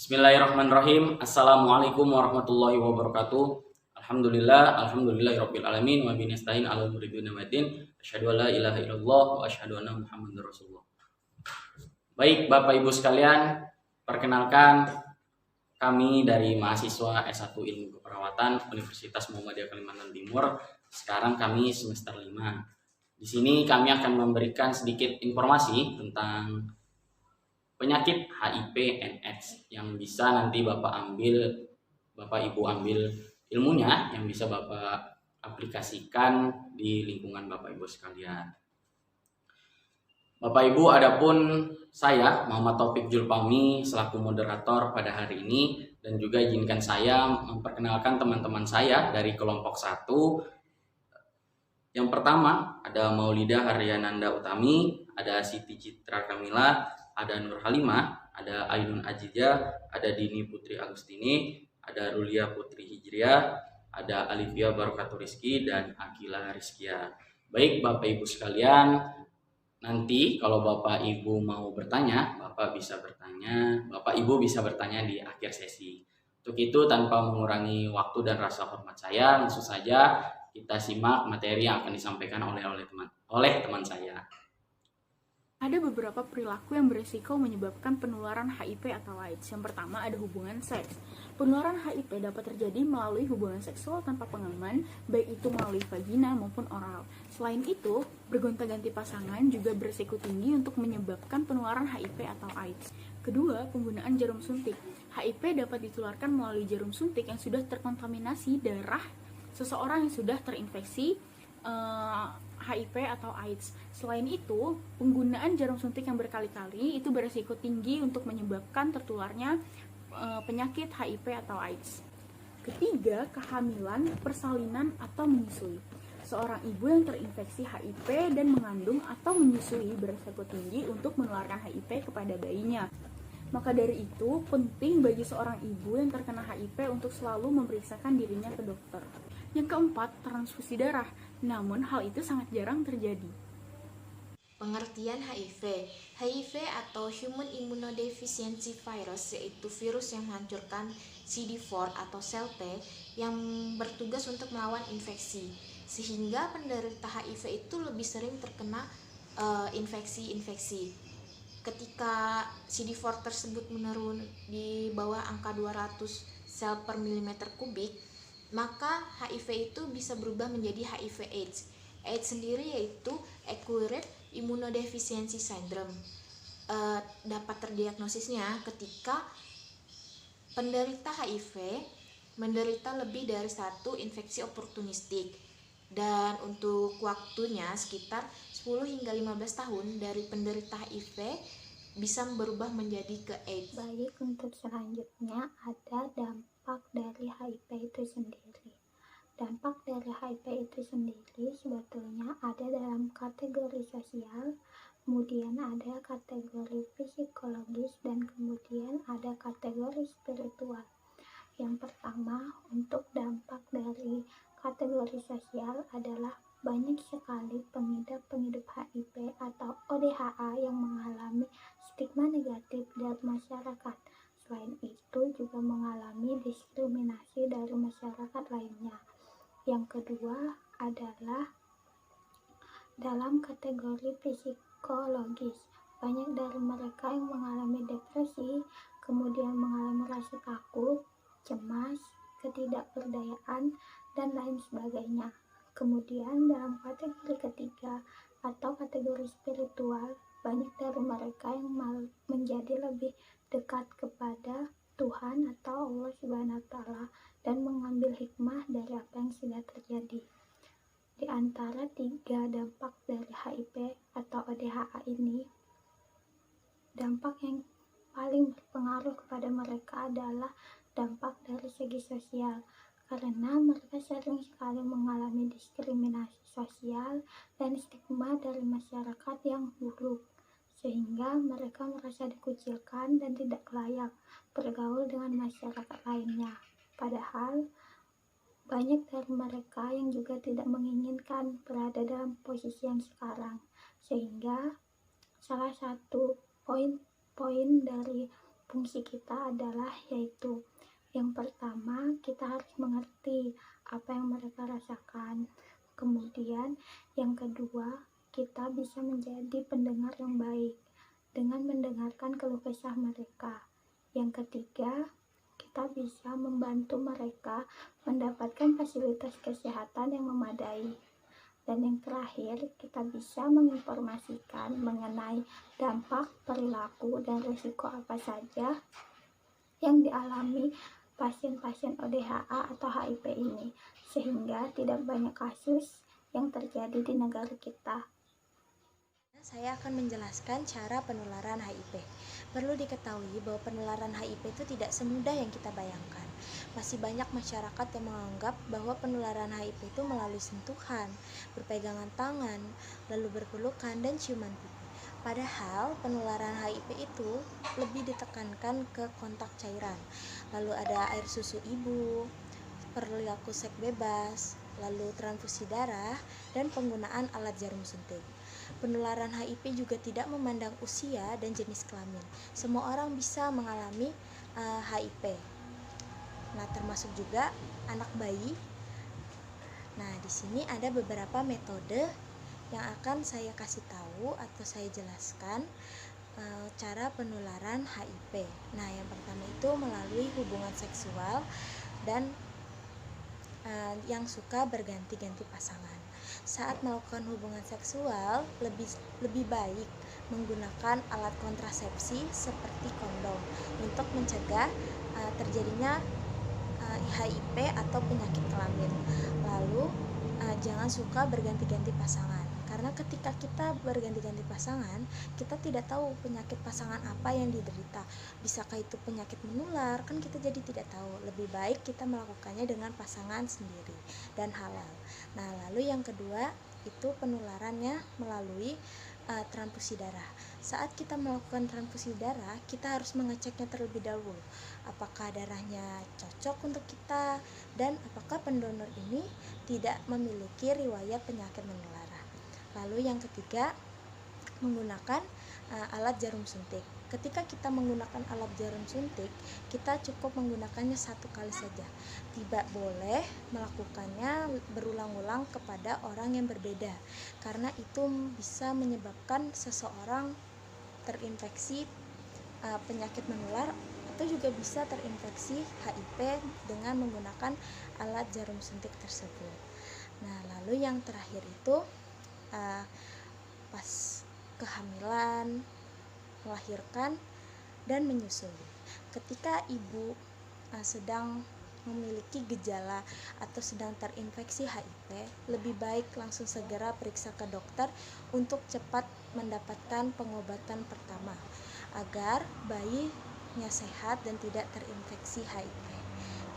Bismillahirrahmanirrahim. Assalamualaikum warahmatullahi wabarakatuh. Alhamdulillahirabbil alamin wa bihi nasta'in 'alal umuri dunya waddin. Asyhadu an la ilaha illallah wa asyhadu anna Muhammadar Rasulullah. Baik, Bapak Ibu sekalian, perkenalkan kami dari mahasiswa S1 Ilmu Keperawatan Universitas Muhammadiyah Kalimantan Timur. Sekarang kami semester 5. Di sini kami akan memberikan sedikit informasi tentang penyakit HIV and AIDS yang bisa nanti Bapak Ibu ambil ilmunya, yang bisa Bapak aplikasikan di lingkungan Bapak Ibu sekalian. Bapak Ibu, adapun saya Muhammad Taufik Julpami selaku moderator pada hari ini, dan juga izinkan saya memperkenalkan teman-teman saya dari kelompok 1. Yang pertama ada Maulidah Haryananda Utami, ada Siti Citra Kamila, ada Nur Halimah, ada Ainun Ajija, ada Dini Putri Agustini, ada Rulia Putri Hijriah, ada Alivia Barokatur Rizki, dan Akila Rizkia. Baik Bapak Ibu sekalian, nanti kalau Bapak Ibu mau bertanya, Bapak Ibu bisa bertanya di akhir sesi. Untuk itu, tanpa mengurangi waktu dan rasa hormat saya, langsung saja kita simak materi yang akan disampaikan oleh teman saya. Ada beberapa perilaku yang berisiko menyebabkan penularan HIV atau AIDS. Yang pertama ada hubungan seks. Penularan HIV dapat terjadi melalui hubungan seksual tanpa pengaman, baik itu melalui vagina maupun oral. Selain itu, bergonta-ganti pasangan juga berisiko tinggi untuk menyebabkan penularan HIV atau AIDS. Kedua, penggunaan jarum suntik. HIV dapat ditularkan melalui jarum suntik yang sudah terkontaminasi darah seseorang yang sudah terinfeksi HIV atau AIDS. Selain itu, penggunaan jarum suntik yang berkali-kali itu berisiko tinggi untuk menyebabkan tertularnya penyakit HIV atau AIDS. Ketiga, kehamilan, persalinan, atau menyusui. Seorang ibu yang terinfeksi HIV dan mengandung atau menyusui berisiko tinggi untuk menularkan HIV kepada bayinya. Maka dari itu, penting bagi seorang ibu yang terkena HIV untuk selalu memeriksakan dirinya ke dokter. Yang keempat, transfusi darah. Namun, hal itu sangat jarang terjadi. Pengertian HIV. HIV atau Human Immunodeficiency Virus yaitu virus yang menghancurkan CD4 atau sel T yang bertugas untuk melawan infeksi. Sehingga penderita HIV itu lebih sering terkena infeksi-infeksi. Ketika CD4 tersebut menurun di bawah angka 200 sel per milimeter kubik, maka HIV itu bisa berubah menjadi HIV AIDS. AIDS sendiri yaitu Acquired Immunodeficiency Syndrome. Dapat terdiagnosisnya ketika penderita HIV menderita lebih dari satu infeksi oportunistik, dan untuk waktunya sekitar 10 hingga 15 tahun dari penderita HIV bisa berubah menjadi ke AIDS. Baik, untuk selanjutnya ada dampak dari HIV itu sendiri. Dampak dari HIV itu sendiri sebetulnya ada dalam kategori sosial, kemudian ada kategori psikologis, dan kemudian ada kategori spiritual. Yang pertama, untuk dampak dari kategori sosial adalah banyak sekali pengidap HIV atau ODHA yang mengalami stigma negatif dari masyarakat. Selain itu juga mengalami diskriminasi dari masyarakat lainnya. Yang kedua adalah dalam kategori psikologis. Banyak dari mereka yang mengalami depresi, kemudian mengalami rasa takut, cemas, ketidakberdayaan, dan lain sebagainya. Kemudian dalam kategori ketiga atau kategori spiritual, banyak dari mereka yang menjadi lebih dekat kepada Tuhan atau Allah Subhanahu wa Ta'ala dan mengambil hikmah dari apa yang sudah terjadi. Di antara 3 dampak dari HIV atau ODHA ini, dampak yang paling berpengaruh kepada mereka adalah dampak dari segi sosial, karena mereka sering sekali mengalami diskriminasi sosial dan stigma dari masyarakat yang buruk, sehingga mereka merasa dikucilkan dan tidak layak bergaul dengan masyarakat lainnya. Padahal banyak dari mereka yang juga tidak menginginkan berada dalam posisi yang sekarang, sehingga salah satu poin dari fungsi kita adalah yaitu yang pertama, kita harus mengerti apa yang mereka rasakan. Kemudian yang kedua, kita bisa menjadi pendengar yang baik dengan mendengarkan keluh kesah mereka. Yang ketiga, kita bisa membantu mereka mendapatkan fasilitas kesehatan yang memadai. Dan yang terakhir, kita bisa menginformasikan mengenai dampak, perilaku, dan risiko apa saja yang dialami pasien-pasien ODHA atau HIV ini, sehingga tidak banyak kasus yang terjadi di negara kita. Saya akan menjelaskan cara penularan HIV. Perlu diketahui bahwa penularan HIV itu tidak semudah yang kita bayangkan. Masih banyak masyarakat yang menganggap bahwa penularan HIV itu melalui sentuhan, berpegangan tangan, lalu berpelukan, dan ciuman pipi. Padahal penularan HIV itu lebih ditekankan ke kontak cairan. Lalu ada air susu ibu, perilaku seks bebas, lalu transfusi darah, dan penggunaan alat jarum suntik. Penularan HIV juga tidak memandang usia dan jenis kelamin. Semua orang bisa mengalami HIV. Nah, termasuk juga anak bayi. Nah, di sini ada beberapa metode yang akan saya kasih tahu atau saya jelaskan cara penularan HIV. Nah, yang pertama itu melalui hubungan seksual dan yang suka berganti-ganti pasangan. Saat melakukan hubungan seksual, lebih baik menggunakan alat kontrasepsi seperti kondom untuk mencegah terjadinya HIV atau penyakit kelamin. Lalu jangan suka berganti-ganti pasangan, karena ketika kita berganti-ganti pasangan, kita tidak tahu penyakit pasangan apa yang diderita. Bisakah itu penyakit menular? Kan kita jadi tidak tahu. Lebih baik kita melakukannya dengan pasangan sendiri dan halal. Nah, lalu yang kedua itu penularannya melalui transfusi darah. Saat kita melakukan transfusi darah, kita harus mengeceknya terlebih dahulu. Apakah darahnya cocok untuk kita dan apakah pendonor ini tidak memiliki riwayat penyakit menular. Lalu yang ketiga, menggunakan alat jarum suntik. Ketika kita menggunakan alat jarum suntik, kita cukup menggunakannya satu kali saja. Tidak boleh melakukannya berulang-ulang kepada orang yang berbeda, karena itu bisa menyebabkan seseorang terinfeksi penyakit menular atau juga bisa terinfeksi HIV dengan menggunakan alat jarum suntik tersebut. Nah, lalu yang terakhir itu pas kehamilan, melahirkan, dan menyusui. Ketika ibu sedang memiliki gejala atau sedang terinfeksi HIV, lebih baik langsung segera periksa ke dokter untuk cepat mendapatkan pengobatan pertama agar bayinya sehat dan tidak terinfeksi HIV.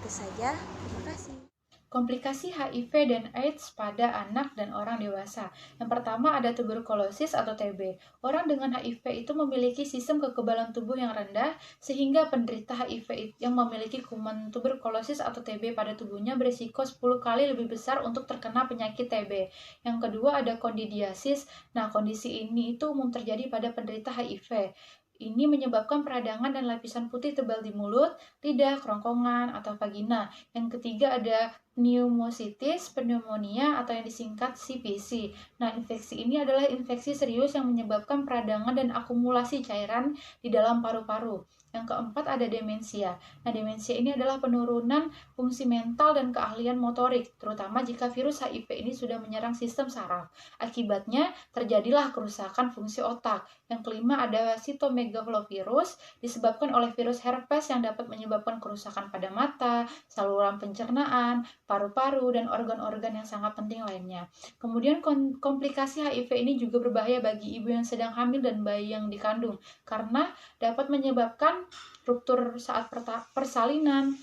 Itu saja, terima kasih. Komplikasi HIV dan AIDS pada anak dan orang dewasa. Yang pertama ada tuberkulosis atau TB. Orang dengan HIV itu memiliki sistem kekebalan tubuh yang rendah, sehingga penderita HIV yang memiliki kuman tuberkulosis atau TB pada tubuhnya berisiko 10 kali lebih besar untuk terkena penyakit TB. Yang kedua ada kandidiasis. Nah, kondisi ini itu umum terjadi pada penderita HIV. Ini menyebabkan peradangan dan lapisan putih tebal di mulut, lidah, kerongkongan, atau vagina. Yang ketiga ada pneumositis, pneumonia, atau yang disingkat CPC. Nah, infeksi ini adalah infeksi serius yang menyebabkan peradangan dan akumulasi cairan di dalam paru-paru. Yang keempat ada demensia. Nah, demensia ini adalah penurunan fungsi mental dan keahlian motorik, terutama jika virus HIV ini sudah menyerang sistem saraf. Akibatnya, terjadilah kerusakan fungsi otak. Yang kelima ada sitomegalovirus, disebabkan oleh virus herpes yang dapat menyebabkan kerusakan pada mata, saluran pencernaan, paru-paru, dan organ-organ yang sangat penting lainnya. Kemudian komplikasi HIV ini juga berbahaya bagi ibu yang sedang hamil dan bayi yang dikandung, karena dapat menyebabkan ruptur saat persalinan,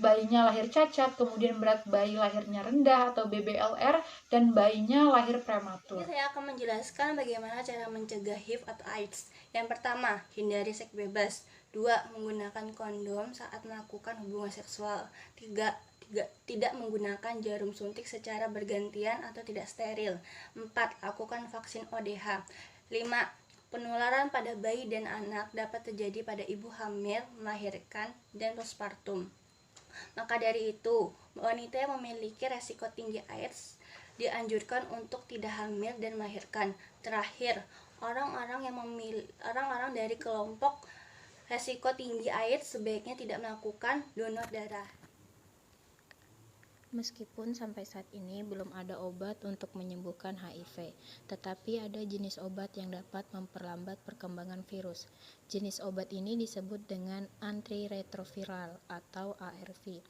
bayinya lahir cacat, kemudian berat bayi lahirnya rendah atau BBLR, dan bayinya lahir prematur. Ini saya akan menjelaskan bagaimana cara mencegah HIV atau AIDS. Yang pertama, hindari seks bebas. 2. Menggunakan kondom saat melakukan hubungan seksual. 3. Tidak menggunakan jarum suntik secara bergantian atau tidak steril. 4. Lakukan vaksin ODH. 5. Penularan pada bayi dan anak dapat terjadi pada ibu hamil, melahirkan, dan postpartum. Maka dari itu, wanita yang memiliki resiko tinggi AIDS dianjurkan untuk tidak hamil dan melahirkan. Terakhir, orang-orang dari kelompok resiko tinggi AIDS sebaiknya tidak melakukan donor darah. Meskipun sampai saat ini belum ada obat untuk menyembuhkan HIV, tetapi ada jenis obat yang dapat memperlambat perkembangan virus. Jenis obat ini disebut dengan antiretroviral atau ARV.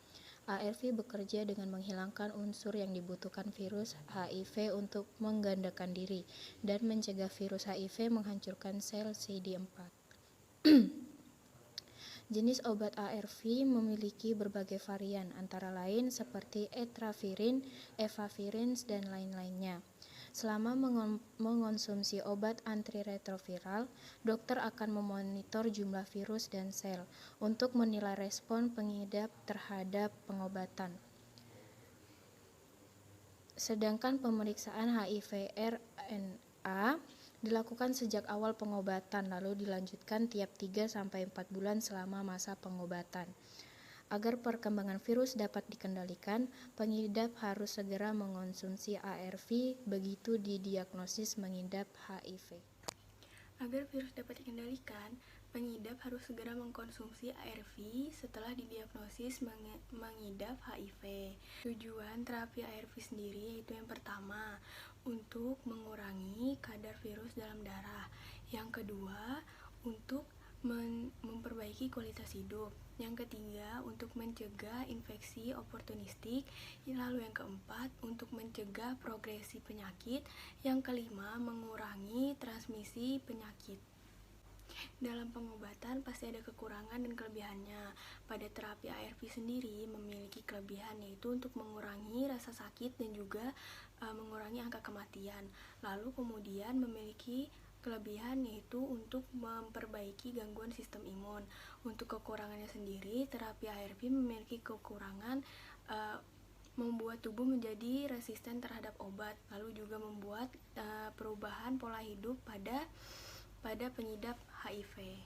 ARV bekerja dengan menghilangkan unsur yang dibutuhkan virus HIV untuk menggandakan diri dan mencegah virus HIV menghancurkan sel CD4. Jenis obat ARV memiliki berbagai varian, antara lain seperti etravirin, efavirin, dan lain-lainnya. Selama mengonsumsi obat antiretroviral, dokter akan memonitor jumlah virus dan sel untuk menilai respon pengidap terhadap pengobatan. Sedangkan pemeriksaan HIV-RNA dilakukan sejak awal pengobatan, lalu dilanjutkan tiap 3-4 bulan selama masa pengobatan. Agar perkembangan virus dapat dikendalikan, pengidap harus segera mengonsumsi ARV begitu didiagnosis mengidap HIV. Agar virus dapat dikendalikan, pengidap harus segera mengkonsumsi ARV setelah didiagnosis mengidap HIV. Tujuan terapi ARV sendiri yaitu yang pertama, untuk mengurangi kadar virus dalam darah. Yang kedua, untuk memperbaiki kualitas hidup. Yang ketiga, untuk mencegah infeksi oportunistik. Lalu yang keempat, untuk mencegah progresi penyakit. Yang kelima, mengurangi transmisi penyakit. Dalam pengobatan pasti ada kekurangan dan kelebihannya. Pada terapi ARV sendiri memiliki kelebihan, yaitu untuk mengurangi rasa sakit dan juga mengurangi angka kematian. Lalu kemudian memiliki kelebihan yaitu untuk memperbaiki gangguan sistem imun. Untuk kekurangannya sendiri, terapi ARV memiliki kekurangan membuat tubuh menjadi resisten terhadap obat, lalu juga membuat perubahan pola hidup pada pengidap HIV.